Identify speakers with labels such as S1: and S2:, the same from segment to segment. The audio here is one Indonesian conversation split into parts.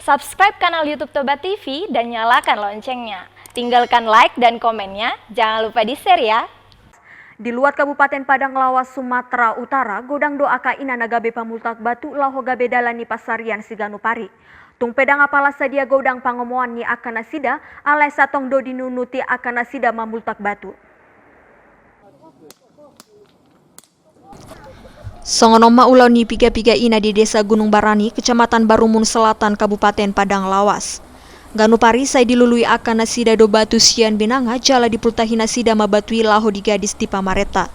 S1: Subscribe kanal YouTube Toba TV dan nyalakan loncengnya. Tinggalkan like dan komennya, jangan lupa di-share ya.
S2: Di luar Kabupaten Padang Lawas, Sumatera Utara, godang doa ka ina nagabe pamultak batu laho gabe dalani pasarian Siganu Pari. Tung pedang apala sadia godang pangomoan ni akan nasida, alai satong do dinunuti akan nasida mamultak batu. Songono maulau ni piga-piga ina di Desa Gunung Barani, Kecamatan Barumun Selatan, Kabupaten Padang Lawas. Ganu Pari saya dilului akan nasida do batu sian binanga jala dipultahi nasida mabatui laho di gadis di Pamareta.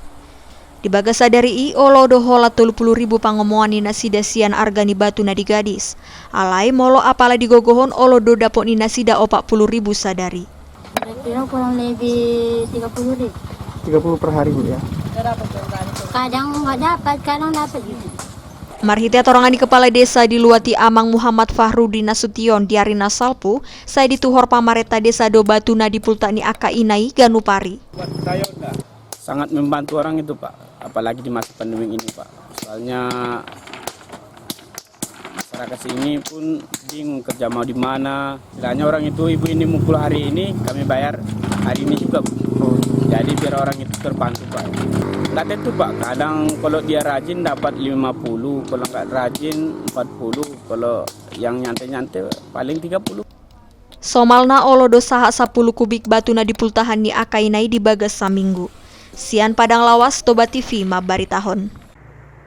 S2: Di bagasa dari i olo do hola 30.000 pangomoan ni nasida sian argani batu na di gadis. Alai molo apala digogohon olo do dapok ni nasida 40.000 sadari.
S3: Kira kurang lebih 30.000.
S4: 30 per hari Bu ya.
S3: Kadang nggak dapat, kadang dapat gitu.
S2: Marhita torangani kepala desa di Luati Amang Muhammad Fahrudin Nasution di Arina Salpu, saya dituhor Pamareta desa do Batuna di Pultani Aka Inai Ganu Pari.
S4: Sangat membantu orang itu Pak, apalagi di masa pandemi ini Pak. Soalnya masyarakat sini pun bingung kerja mau di mana. Istilahnya orang itu ibu ini mukul hari ini, kami bayar hari ini juga. Jadi biar orang itu terbantu Pak. Nggak tentu Pak, kadang kalau dia rajin dapat 50, kalau nggak rajin 40, kalau yang nyantai-nyantai paling 30.
S2: Somalna olodo saha 10 kubik batu na dipultahan ni Akainai di bagas saminggu. Sian Padang Lawas, Toba TV, Mabari Tahun.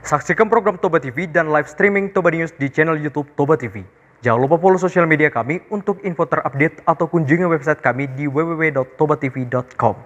S5: Saksikan program Toba TV dan live streaming Toba News di channel YouTube Toba TV. Jangan lupa follow sosial media kami untuk info terupdate atau kunjungi website kami di www.tobatv.com.